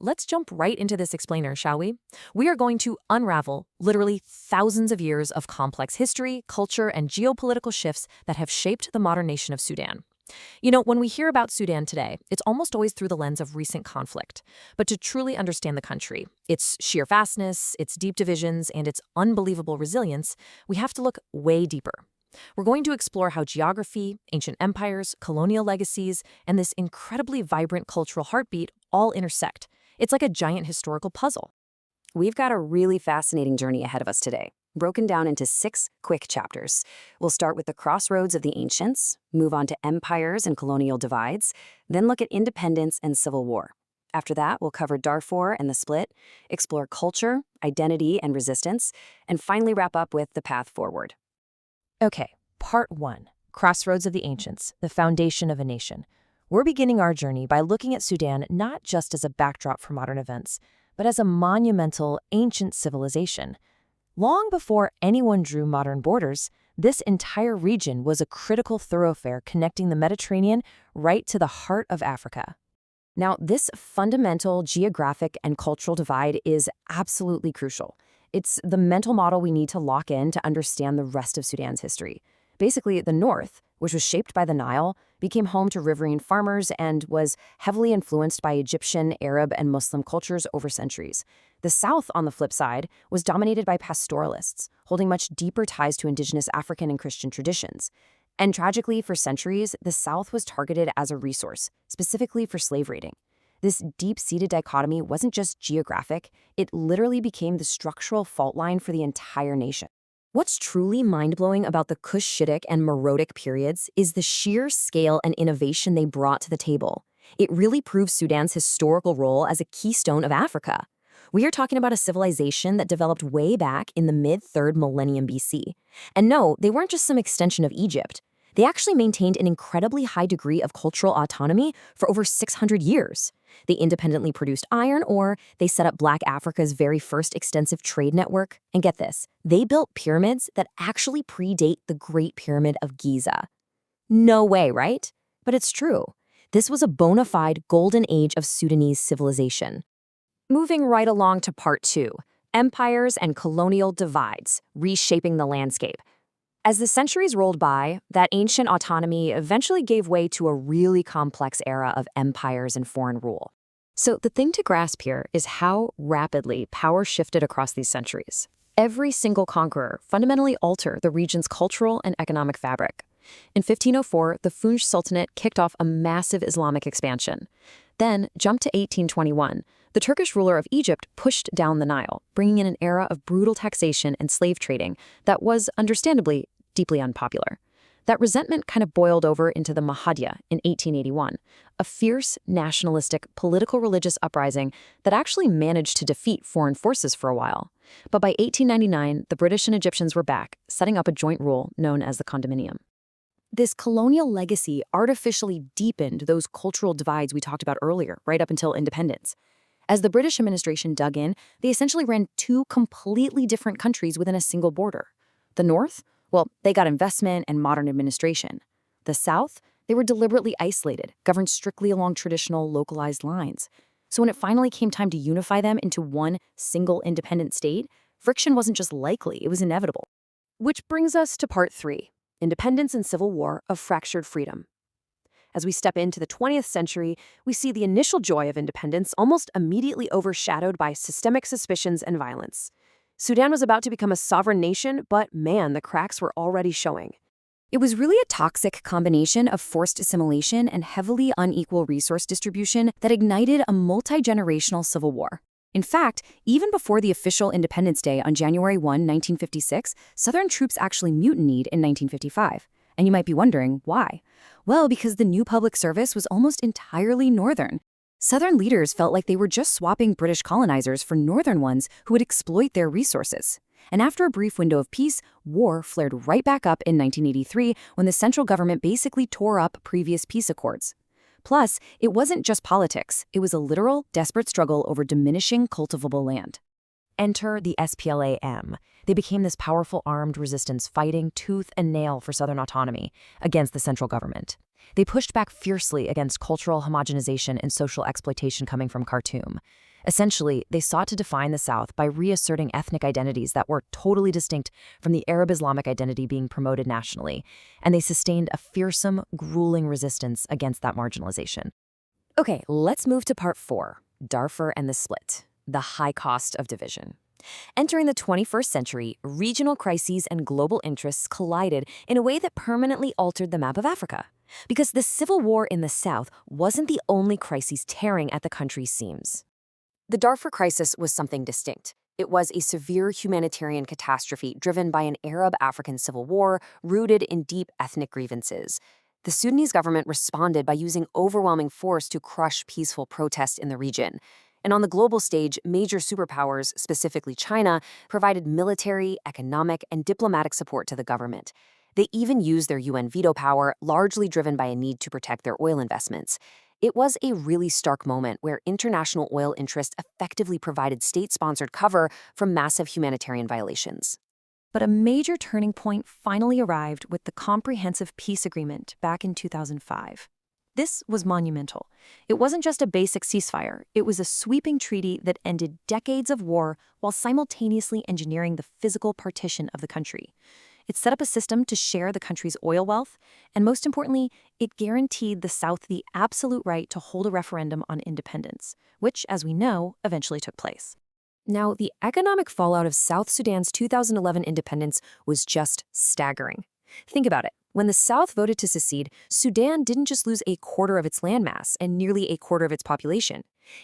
let's jump right into this explainer, shall we? We are going to unravel literally thousands of years of complex history, culture, and geopolitical shifts that have shaped the modern nation of Sudan. You know, when we hear about Sudan today, it's almost always through the lens of recent conflict. But to truly understand the country, its sheer vastness, its deep divisions, and its unbelievable resilience, we have to look way deeper. We're going to explore how geography, ancient empires, colonial legacies, and this incredibly vibrant cultural heartbeat all intersect. It's like a giant historical puzzle. We've got a really fascinating journey ahead of us today, broken down into 6 quick chapters. We'll start with the crossroads of the ancients, move on to empires and colonial divides, then look at independence and civil war. After that, we'll cover Darfur and the split, explore culture, identity, and resistance, and finally wrap up with the path forward. Okay, part 1, Crossroads of the Ancients, the foundation of a nation. We're beginning our journey by looking at Sudan not just as a backdrop for modern events, but as a monumental, ancient civilization. Long before anyone drew modern borders, this entire region was a critical thoroughfare connecting the Mediterranean right to the heart of Africa. Now, this fundamental geographic and cultural divide is absolutely crucial. It's the mental model we need to lock in to understand the rest of Sudan's history. Basically, the north, which was shaped by the Nile, became home to riverine farmers and was heavily influenced by Egyptian, Arab, and Muslim cultures over centuries. The south, on the flip side, was dominated by pastoralists, holding much deeper ties to indigenous African and Christian traditions. And tragically, for centuries, the south was targeted as a resource, specifically for slave raiding. This deep-seated dichotomy wasn't just geographic, it literally became the structural fault line for the entire nation. What's truly mind-blowing about the Cushitic and Meroitic periods is the sheer scale and innovation they brought to the table. It really proves Sudan's historical role as a keystone of Africa. We are talking about a civilization that developed way back in the mid-3rd millennium BC. And no, they weren't just some extension of Egypt. They actually maintained an incredibly high degree of cultural autonomy for over 600 years. They independently produced iron ore, they set up Black Africa's very first extensive trade network, and get this, they built pyramids that actually predate the Great Pyramid of Giza. No way, right? But it's true. This was a bona fide golden age of Sudanese civilization. Moving right along to part 2, empires and colonial divides, reshaping the landscape. As the centuries rolled by, that ancient autonomy eventually gave way to a really complex era of empires and foreign rule. So the thing to grasp here is how rapidly power shifted across these centuries. Every single conqueror fundamentally altered the region's cultural and economic fabric. In 1504, the Funj Sultanate kicked off a massive Islamic expansion. Then, jump to 1821, the Turkish ruler of Egypt pushed down the Nile, bringing in an era of brutal taxation and slave trading that was, understandably, deeply unpopular. That resentment kind of boiled over into the Mahdiya in 1881, a fierce, nationalistic, political-religious uprising that actually managed to defeat foreign forces for a while. But by 1899, the British and Egyptians were back, setting up a joint rule known as the Condominium. This colonial legacy artificially deepened those cultural divides we talked about earlier, right up until independence. As the British administration dug in, they essentially ran 2 completely different countries within a single border. The North? Well, they got investment and modern administration. The South? They were deliberately isolated, governed strictly along traditional, localized lines. So when it finally came time to unify them into one single independent state, friction wasn't just likely, it was inevitable. Which brings us to part 3, Independence and Civil War of Fractured Freedom. As we step into the 20th century, we see the initial joy of independence almost immediately overshadowed by systemic suspicions and violence. Sudan was about to become a sovereign nation, but man, the cracks were already showing. It was really a toxic combination of forced assimilation and heavily unequal resource distribution that ignited a multi-generational civil war. In fact, even before the official Independence Day on January 1, 1956, Southern troops actually mutinied in 1955. And you might be wondering, why? Well, because the new public service was almost entirely Northern. Southern leaders felt like they were just swapping British colonizers for Northern ones who would exploit their resources. And after a brief window of peace, war flared right back up in 1983 when the central government basically tore up previous peace accords. Plus, it wasn't just politics. It was a literal, desperate struggle over diminishing cultivable land. Enter the SPLA-M. They became this powerful armed resistance fighting tooth and nail for Southern autonomy against the central government. They pushed back fiercely against cultural homogenization and social exploitation coming from Khartoum. Essentially, they sought to define the South by reasserting ethnic identities that were totally distinct from the Arab Islamic identity being promoted nationally, and they sustained a fearsome, grueling resistance against that marginalization. Okay, let's move to part 4, Darfur and the Split, the high cost of division. Entering the 21st century, regional crises and global interests collided in a way that permanently altered the map of Africa. Because the civil war in the South wasn't the only crisis tearing at the country's seams. The Darfur crisis was something distinct. It was a severe humanitarian catastrophe driven by an Arab-African civil war rooted in deep ethnic grievances. The Sudanese government responded by using overwhelming force to crush peaceful protests in the region. And on the global stage, major superpowers, specifically China, provided military, economic, and diplomatic support to the government. They even used their UN veto power, largely driven by a need to protect their oil investments. It was a really stark moment where international oil interests effectively provided state-sponsored cover from massive humanitarian violations. But a major turning point finally arrived with the Comprehensive Peace Agreement back in 2005. This was monumental. It wasn't just a basic ceasefire, it was a sweeping treaty that ended decades of war while simultaneously engineering the physical partition of the country. It set up a system to share the country's oil wealth, and most importantly, it guaranteed the South the absolute right to hold a referendum on independence, which, as we know, eventually took place. Now, the economic fallout of South Sudan's 2011 independence was just staggering. Think about it. When the South voted to secede, Sudan didn't just lose a quarter of its landmass and nearly a quarter of its population.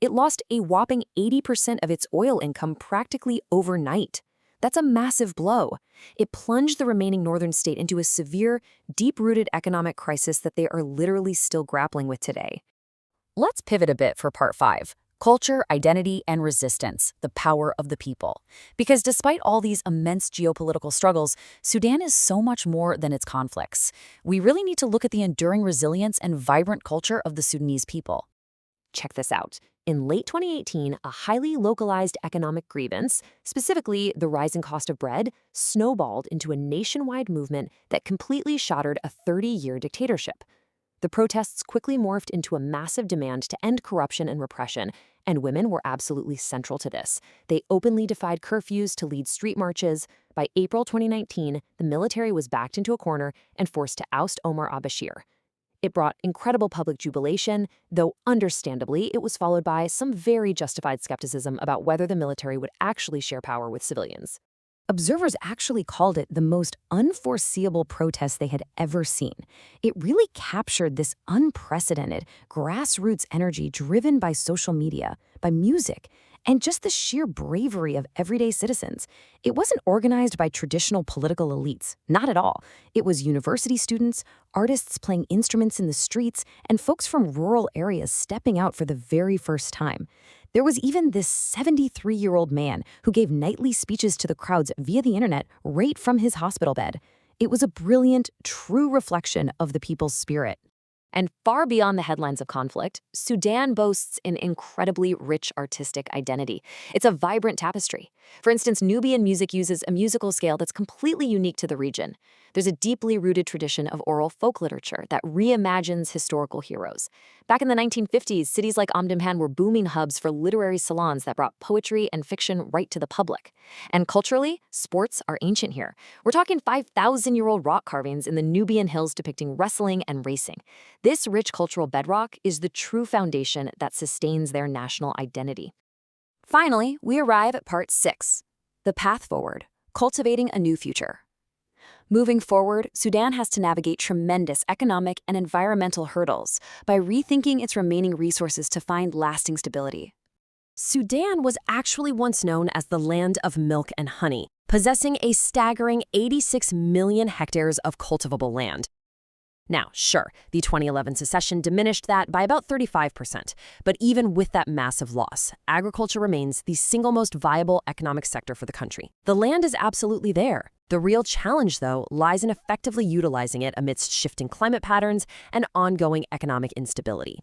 It lost a whopping 80% of its oil income practically overnight. That's a massive blow. It plunged the remaining northern state into a severe, deep-rooted economic crisis that they are literally still grappling with today. Let's pivot a bit for part 5. Culture, identity, and resistance, the power of the people. Because despite all these immense geopolitical struggles, Sudan is so much more than its conflicts. We really need to look at the enduring resilience and vibrant culture of the Sudanese people. Check this out. In late 2018, a highly localized economic grievance, specifically the rising cost of bread, snowballed into a nationwide movement that completely shattered a 30-year dictatorship. The protests quickly morphed into a massive demand to end corruption and repression, and women were absolutely central to this. They openly defied curfews to lead street marches. By April 2019, the military was backed into a corner and forced to oust Omar al-Bashir. It brought incredible public jubilation, though understandably, it was followed by some very justified skepticism about whether the military would actually share power with civilians. Observers actually called it the most unforeseeable protest they had ever seen. It really captured this unprecedented, grassroots energy driven by social media, by music, and just the sheer bravery of everyday citizens. It wasn't organized by traditional political elites, not at all. It was university students, artists playing instruments in the streets, and folks from rural areas stepping out for the very first time. There was even this 73-year-old man who gave nightly speeches to the crowds via the internet right from his hospital bed. It was a brilliant, true reflection of the people's spirit. And far beyond the headlines of conflict, Sudan boasts an incredibly rich artistic identity. It's a vibrant tapestry. For instance, Nubian music uses a musical scale that's completely unique to the region. There's a deeply rooted tradition of oral folk literature that reimagines historical heroes. Back in the 1950s, cities like Omdurman were booming hubs for literary salons that brought poetry and fiction right to the public. And culturally, sports are ancient here. We're talking 5,000-year-old rock carvings in the Nubian hills depicting wrestling and racing. This rich cultural bedrock is the true foundation that sustains their national identity. Finally, we arrive at part 6, the path forward, cultivating a new future. Moving forward, Sudan has to navigate tremendous economic and environmental hurdles by rethinking its remaining resources to find lasting stability. Sudan was actually once known as the land of milk and honey, possessing a staggering 86 million hectares of cultivable land. Now, sure, the 2011 secession diminished that by about 35%, but even with that massive loss, agriculture remains the single most viable economic sector for the country. The land is absolutely there. The real challenge, though, lies in effectively utilizing it amidst shifting climate patterns and ongoing economic instability.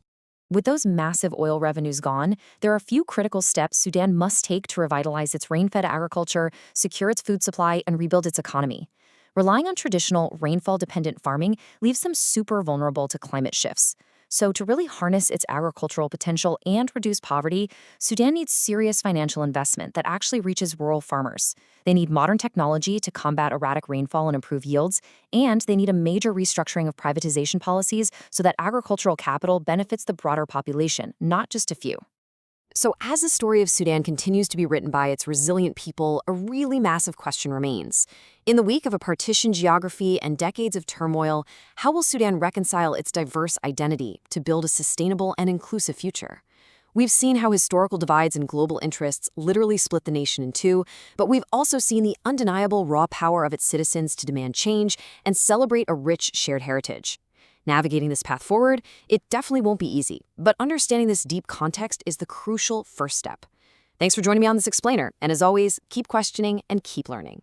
With those massive oil revenues gone, there are a few critical steps Sudan must take to revitalize its rain-fed agriculture, secure its food supply, and rebuild its economy. Relying on traditional rainfall-dependent farming leaves them super vulnerable to climate shifts. So to really harness its agricultural potential and reduce poverty, Sudan needs serious financial investment that actually reaches rural farmers. They need modern technology to combat erratic rainfall and improve yields, and they need a major restructuring of privatization policies so that agricultural capital benefits the broader population, not just a few. So as the story of Sudan continues to be written by its resilient people, a really massive question remains. In the wake of a partitioned geography and decades of turmoil, how will Sudan reconcile its diverse identity to build a sustainable and inclusive future? We've seen how historical divides and global interests literally split the nation in two, but we've also seen the undeniable raw power of its citizens to demand change and celebrate a rich shared heritage. Navigating this path forward, it definitely won't be easy, but understanding this deep context is the crucial first step. Thanks for joining me on this explainer, and as always, keep questioning and keep learning.